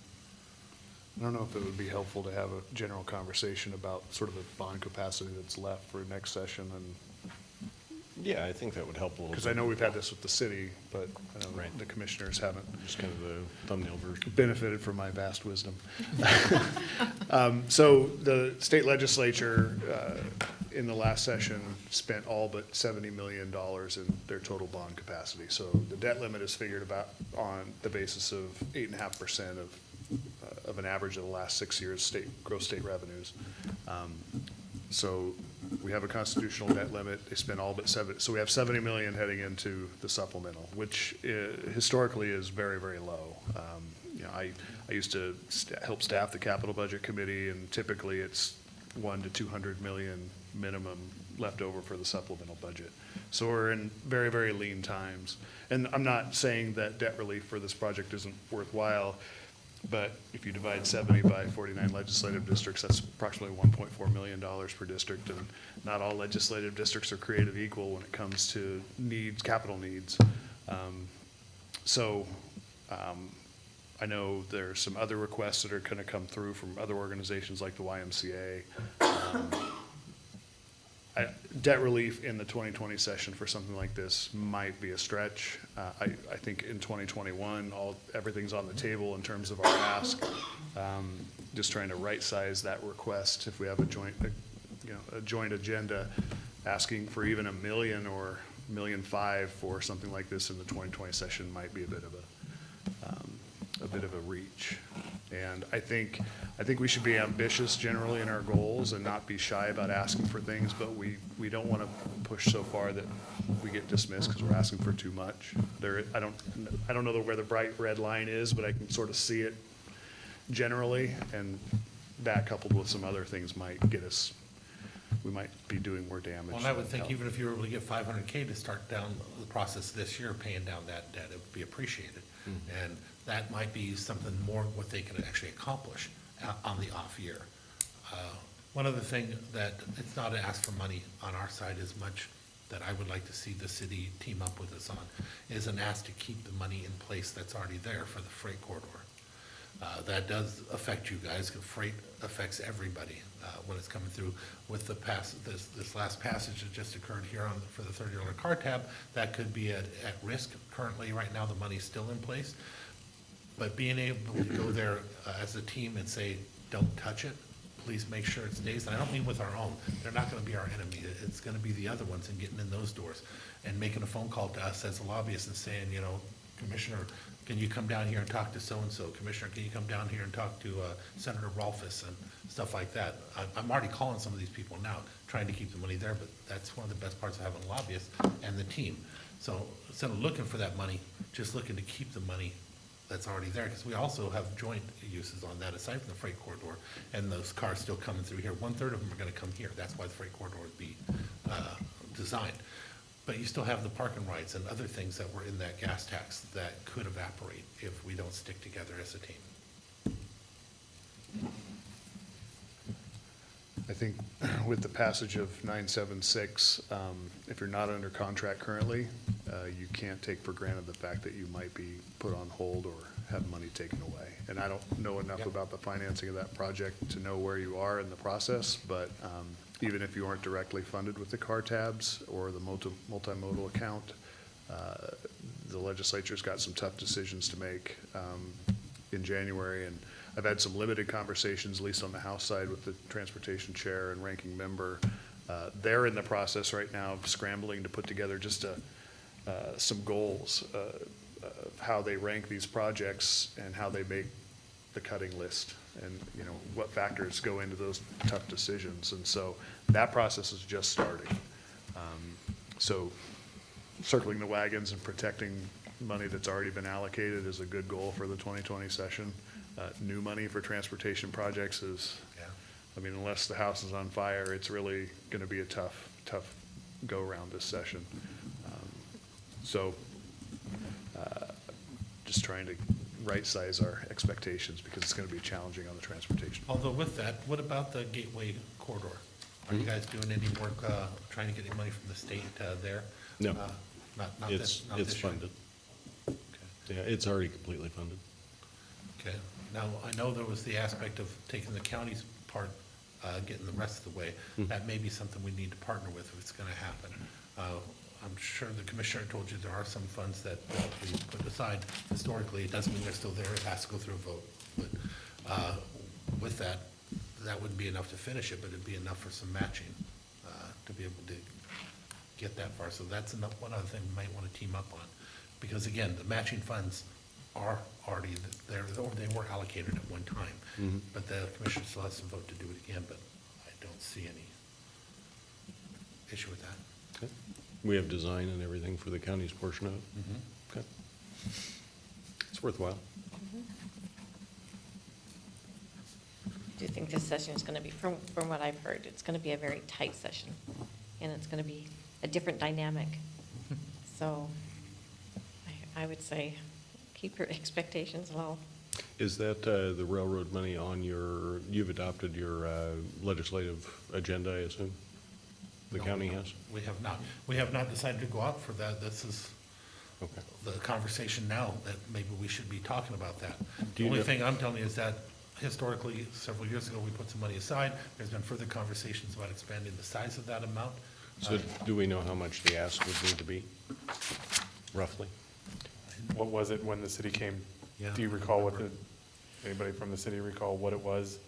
Speaker 5: I don't know if it would be helpful to have a general conversation about sort of the bond capacity that's left for next session, and,
Speaker 3: Yeah, I think that would help a little bit.
Speaker 5: because I know we've had this with the city, but I know
Speaker 3: Right.
Speaker 5: the commissioners haven't
Speaker 3: Just kind of the thumbnail version.
Speaker 5: benefited from my vast wisdom. So the state legislature, in the last session, spent all but $70 million in their total bond capacity. So the debt limit is figured about on the basis of 8.5% of an average of the last 6 years' gross state revenues. So we have a constitutional debt limit. They spent all but so we have 70 million heading into the supplemental, which historically is very, very low. You know, I used to help staff the capital budget committee, and typically it's 1 to 200 million minimum left over for the supplemental budget. So we're in very, very lean times. And I'm not saying that debt relief for this project isn't worthwhile, but if you divide 70 by 49 legislative districts, that's approximately $1.4 million per district, and not all legislative districts are created equal when it comes to needs, capital needs. I know there's some other requests that are gonna come through from other organizations like the YMCA. Debt relief in the 2020 session for something like this might be a stretch. I think in 2021, everything's on the table in terms of our ask. Just trying to right-size that request. If we have a joint agenda, asking for even $1 million or $1.5 million for something like this in the 2020 session might be a bit of a reach. And I think we should be ambitious generally in our goals and not be shy about asking for things, but we don't want to push so far that we get dismissed because we're asking for too much. I don't know where the bright red line is, but I can sort of see it generally, and that coupled with some other things might get us, we might be doing more damage.
Speaker 4: Well, and I would
Speaker 5: than
Speaker 4: think
Speaker 5: help.
Speaker 4: even if you were able to get 500K to start down the process this year, paying down that debt, it would be appreciated. And that might be something more what they can actually accomplish on the off year. One other thing that, it's not to ask for money on our side as much that I would like to see the city team up with us on, is an ask to keep the money in place that's already there for the freight corridor. That does affect you guys, because freight affects everybody when it's coming through. With the this last passage that just occurred here for the $30 car tab, that could be at risk. Currently, right now, the money's still in place. But being able to go there as a team and say, don't touch it, please make sure it stays. And I don't mean with our own. They're not gonna be our enemy. It's gonna be the other ones and getting in those doors and making a phone call to us as a lobbyist and saying, you know, Commissioner, can you come down here and talk to so-and-so? Commissioner, can you come down here and talk to Senator Rolfus and stuff like that? I'm already calling some of these people now, trying to keep the money there, but that's one of the best parts of having a lobbyist and the team. So instead of looking for that money, just looking to keep the money that's already there, because we also have joint uses on that aside from the freight corridor, and those cars still coming through here. 1/3 of them are gonna come here. That's why the freight corridor would be designed. But you still have the parking rights and other things that were in that gas tax that could evaporate if we don't stick together as a team.
Speaker 5: I think with the passage of 976, if you're not under contract currently, you can't take for granted the fact that you might be put on hold or have money taken away. And I don't know enough
Speaker 4: Yep.
Speaker 5: about the financing of that project to know where you are in the process, but even if you aren't directly funded with the car tabs or the multimodal account, the legislature's got some tough decisions to make in January, and I've had some limited conversations, at least on the House side, with the transportation chair and ranking member. They're in the process right now of scrambling to put together just some goals of how they rank these projects and how they make the cutting list, and, you know, what factors go into those tough decisions. And so that process is just starting. So circling the wagons and protecting money that's already been allocated is a good goal for the 2020 session. New money for transportation projects is,
Speaker 4: Yeah.
Speaker 5: I mean, unless the house is on fire, it's really gonna be a tough go-around this session. So, just trying to right-size our expectations, because it's gonna be challenging on the transportation.
Speaker 4: Although with that, what about the Gateway corridor? Are you guys doing any work, trying to get any money from the state there?
Speaker 3: No.
Speaker 4: Not
Speaker 3: It's
Speaker 4: this year?
Speaker 3: funded.
Speaker 4: Okay.
Speaker 3: Yeah, it's already completely funded.
Speaker 4: Okay, now, I know there was the aspect of taking the county's part, getting the rest of the way. That may be something we need to partner with if it's gonna happen. I'm sure the commissioner told you there are some funds that we put aside historically. It doesn't mean they're still there, it has to go through a vote. But with that, that wouldn't be enough to finish it, but it'd be enough for some matching to be able to get that far. So that's one other thing we might wanna team up on. Because again, the matching funds are already there, or they were allocated at one time. But the commission still has to vote to do it again, but I don't see any issue with that.
Speaker 3: Okay. We have design and everything for the county's portion of it? Okay. It's worthwhile.
Speaker 8: Do you think this session is going to be, from what I've heard, it's going to be a very tight session, and it's going to be a different dynamic. So I would say keep your expectations low.
Speaker 3: Is that the railroad money on you've adopted your legislative agenda, I assume? The
Speaker 4: No,
Speaker 3: county has?
Speaker 4: We have not. We have not decided to go out for that. This is
Speaker 3: Okay.
Speaker 4: the conversation now that maybe we should be talking about that.
Speaker 3: Do
Speaker 4: The
Speaker 3: you
Speaker 4: only
Speaker 3: know-
Speaker 4: thing I'm telling you is that historically, several years ago, we put some money aside. There's been further conversations about expanding the size of that amount.
Speaker 3: So do we know how much the ask would need to be, roughly?
Speaker 10: What was it when the city came?
Speaker 4: Yeah,
Speaker 10: Do you
Speaker 4: I
Speaker 10: recall
Speaker 4: remember.
Speaker 10: anybody from the city recall what it was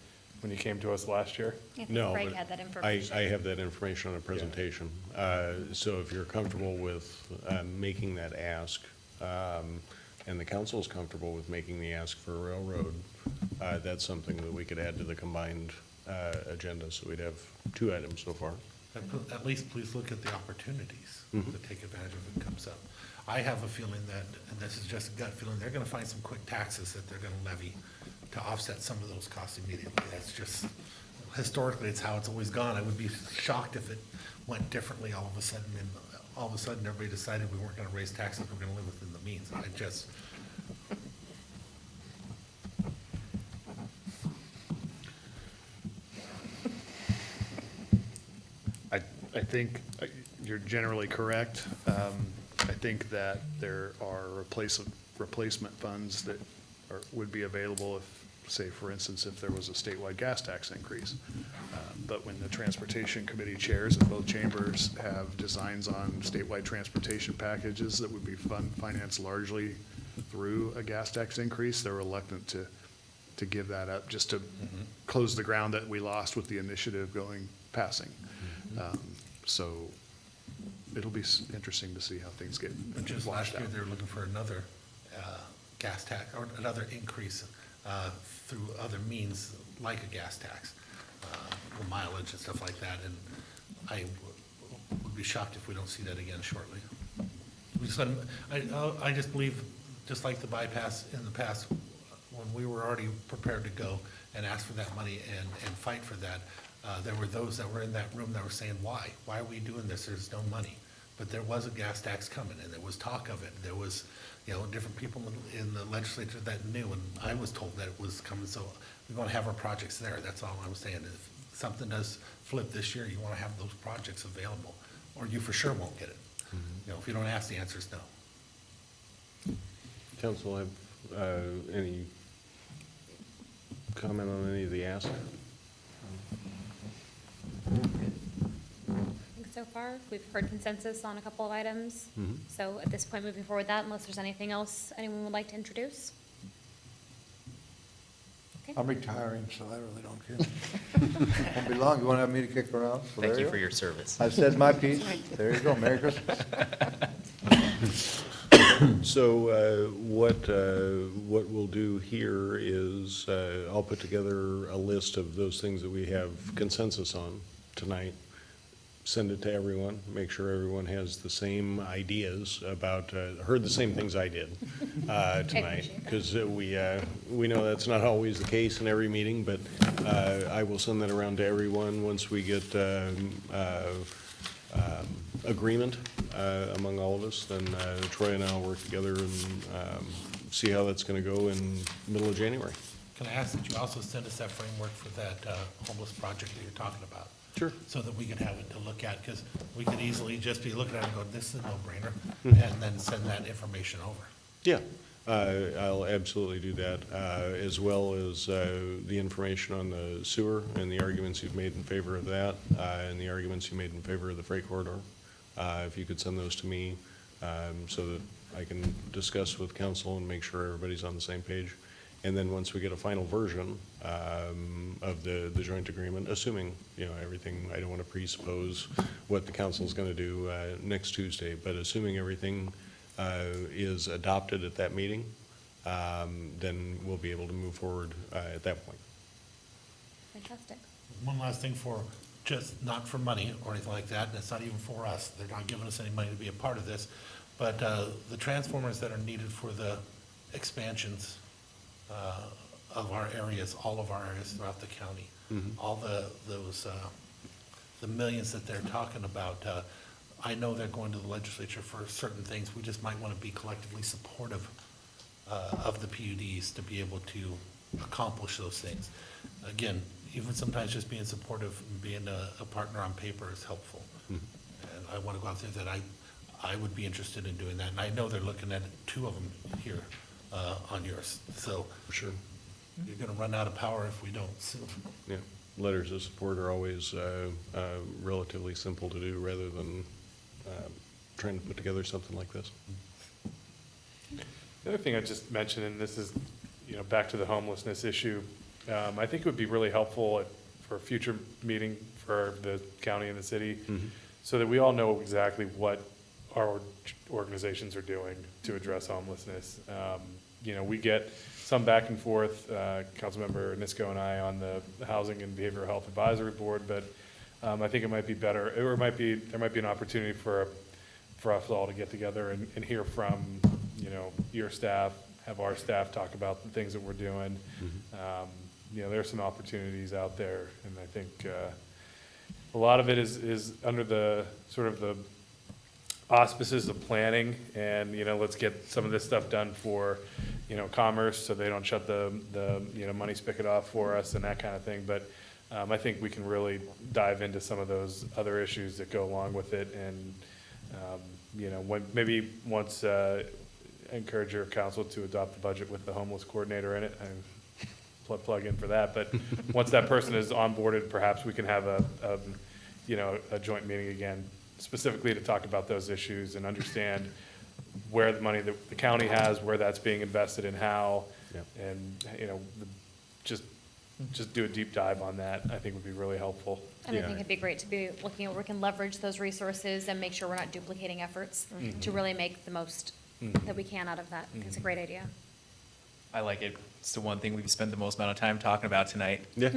Speaker 10: when you came to us last year?
Speaker 2: I think
Speaker 3: No,
Speaker 2: Craig
Speaker 3: but
Speaker 2: had that information.
Speaker 3: I have that information on a presentation. So if you're comfortable with making that ask, and the council is comfortable with making the ask for a railroad, that's something that we could add to the combined agenda, so we'd have 2 items so far.
Speaker 4: At least please look at the opportunities to take advantage of it comes up. I have a feeling that, and this is just a gut feeling, they're gonna find some quick taxes that they're gonna levy to offset some of those costs immediately. That's just, historically, it's how it's always gone. I would be shocked if it went differently all of a sudden, and all of a sudden, everybody decided we weren't gonna raise taxes, we're gonna live within the means. I just,
Speaker 5: I think you're generally correct. I think that there are replacement funds that would be available if, say, for instance, if there was a statewide gas tax increase. But when the Transportation Committee chairs in both chambers have designs on statewide transportation packages that would be financed largely through a gas tax increase, they're reluctant to give that up, just to close the ground that we lost with the initiative passing. So it'll be interesting to see how things get
Speaker 4: but just
Speaker 5: washed
Speaker 4: last year,
Speaker 5: out.
Speaker 4: they were looking for another gas tax, or another increase through other means, like a gas tax, or mileage and stuff like that, and I would be shocked if we don't see that again shortly. We just, I just believe, just like the bypass in the past, when we were already prepared to go and ask for that money and fight for that, there were those that were in that room that were saying, why? Why are we doing this? There's no money. But there was a gas tax coming, and there was talk of it. There was, different people in the legislature that knew, and I was told that it was coming, so we want to have our projects there. That's all I was saying. If something does flip this year, you want to have those projects available, or you for sure won't get it. If you don't ask, the answer is no.
Speaker 3: Council, have any comment on any of the asks?
Speaker 2: I think so far, we've heard consensus on a couple of items. So at this point, moving forward with that, unless there's anything else anyone would like to introduce?
Speaker 6: I'm retiring, so I really don't care. Won't be long. You want to have me to kick around? So
Speaker 7: Thank
Speaker 6: there
Speaker 7: you
Speaker 6: go.
Speaker 7: for your service.
Speaker 6: I've said my piece. There you go. Merry Christmas.
Speaker 3: So what we'll do here is I'll put together a list of those things that we have consensus on tonight, send it to everyone, make sure everyone has the same ideas about, heard the same things I did tonight, because we know that's not always the case in every meeting, but I will send that around to everyone once we get agreement among all of us. Then Troy and I will work together and see how that's going to go in middle of January.
Speaker 4: Can I ask that you also send us that framework for that homeless project that you're talking about?
Speaker 3: Sure.
Speaker 4: So that we can have it to look at, because we could easily just be looking at it and go, this is a no-brainer, and then send that information over.
Speaker 3: Yeah, I'll absolutely do that, as well as the information on the sewer and the arguments you've made in favor of that, and the arguments you made in favor of the freight corridor. If you could send those to me, so that I can discuss with council and make sure everybody's on the same page. And then once we get a final version of the joint agreement, assuming, everything, I don't want to presuppose what the council's going to do next Tuesday, but assuming everything is adopted at that meeting, then we'll be able to move forward at that point.
Speaker 2: Fantastic.
Speaker 4: One last thing for, just not for money or anything like that, and it's not even for us, they're not giving us any money to be a part of this, but the transformers that are needed for the expansions of our areas, all of our areas throughout the county, all the millions that they're talking about, I know they're going to the legislature for certain things. We just might want to be collectively supportive of the PUDs to be able to accomplish those things. Again, even sometimes just being supportive and being a partner on paper is helpful. And I want to go out there that I would be interested in doing that. And I know they're looking at two of them here on yours. So
Speaker 3: Sure.
Speaker 4: you're going to run out of power if we don't soon.
Speaker 3: Yeah, letters of support are always relatively simple to do rather than trying to put together something like this.
Speaker 10: The other thing I just mentioned, and this is, back to the homelessness issue, I think it would be really helpful for a future meeting for the county and the city, so that we all know exactly what our organizations are doing to address homelessness. We get some back and forth, Councilmember Nisco and I on the Housing and Behavioral Health Advisory Board, but I think it might be better, or there might be an opportunity for us all to get together and hear from, your staff, have our staff talk about the things that we're doing. There's some opportunities out there, and I think a lot of it is under the sort of the auspices of planning, and, let's get some of this stuff done for, commerce, so they don't shut the money spigot off for us and that kind of thing. But I think we can really dive into some of those other issues that go along with it, and, maybe once, encourage your council to adopt the budget with the homeless coordinator in it. Plug in for that, but once that person is onboarded, perhaps we can have a joint meeting again, specifically to talk about those issues and understand where the money that the county has, where that's being invested and how,
Speaker 3: Yep.
Speaker 10: and, just do a deep dive on that, I think would be really helpful.
Speaker 2: And I
Speaker 3: Yeah.
Speaker 2: think it'd be great to be looking at where we can leverage those resources and make sure we're not duplicating efforts to really make the most that we can out of that. I think it's a great idea.
Speaker 7: I like it. It's the one thing we've spent the most amount of time talking about tonight.
Speaker 3: Yeah.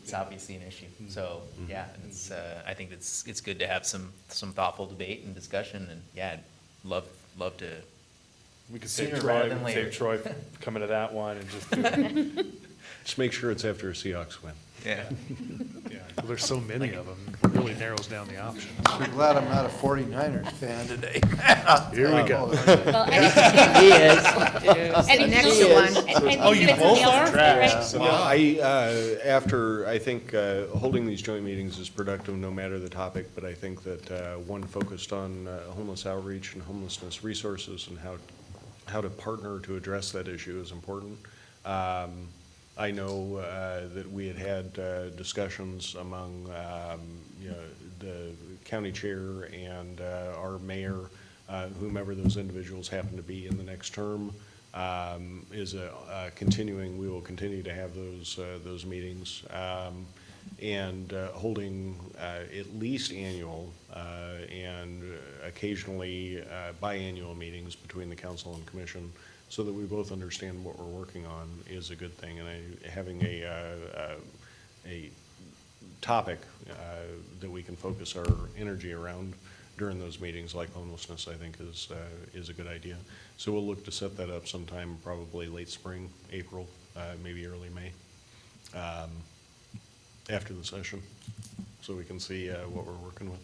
Speaker 7: It's obviously an issue. So, yeah, it's, I think it's good to have some thoughtful debate and discussion, and yeah, I'd love to.
Speaker 10: We could save
Speaker 7: Sooner rather
Speaker 10: Troy,
Speaker 7: than
Speaker 10: we could
Speaker 7: later.
Speaker 10: save Troy coming to that one and just do
Speaker 3: Just make sure it's after a Seahawks win.
Speaker 7: Yeah.
Speaker 5: Well, there's so many of them, it really narrows down the options.
Speaker 6: I'm glad I'm not a 49ers fan today.
Speaker 5: Here we go.
Speaker 2: Well,
Speaker 9: He is.
Speaker 2: any
Speaker 1: next
Speaker 2: next
Speaker 1: one.
Speaker 2: one.
Speaker 4: Oh, you both are?
Speaker 3: After, I think holding these joint meetings is productive no matter the topic, but I think that one focused on homeless outreach and homelessness resources and how to partner to address that issue is important. I know that we had discussions among, the county chair and our mayor, whomever those individuals happen to be in the next term, is continuing. We will continue to have those meetings, and holding at least annual and occasionally biannual meetings between the council and commission, so that we both understand what we're working on is a good thing. And having a topic that we can focus our energy around during those meetings, like homelessness, I think is a good idea. So we'll look to set that up sometime, probably late spring, April, maybe early May, after the session, so we can see what we're working with.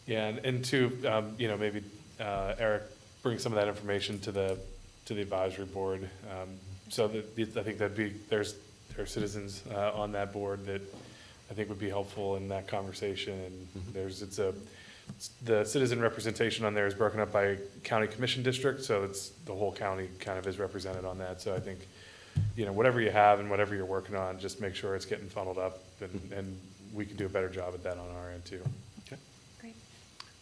Speaker 10: Yeah, and to, maybe Eric, bring some of that information to the advisory board. So that, I think there are citizens on that board that I think would be helpful in that conversation. And the citizen representation on there is broken up by county commission district, so it's the whole county kind of is represented on that. So I think, whatever you have and whatever you're working on, just make sure it's getting funneled up, and we can do a better job at that on our end too.
Speaker 3: Okay,
Speaker 2: Great.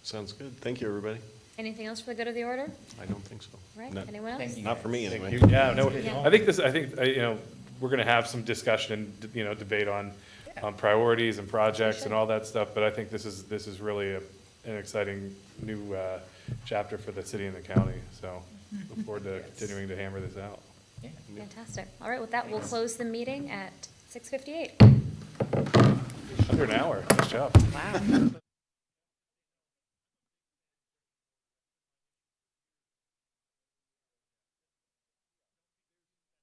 Speaker 3: sounds good. Thank you, everybody.
Speaker 2: Anything else for the good of the order?
Speaker 3: I don't think so.
Speaker 2: Right,
Speaker 3: No,
Speaker 2: anyone else?
Speaker 7: Thank you.
Speaker 3: not for me,
Speaker 10: Thank
Speaker 3: anyway.
Speaker 10: you. Yeah, no,
Speaker 2: Yeah.
Speaker 10: I think, we're gonna have some discussion and, debate on priorities and projects and all that stuff, but I think this is really an exciting new chapter for the city and the county, so look forward to continuing to hammer this out.
Speaker 7: Yeah.
Speaker 2: Fantastic. All right, with that, we'll close the meeting at 6:58.
Speaker 10: Under an hour, nice job.
Speaker 1: Wow.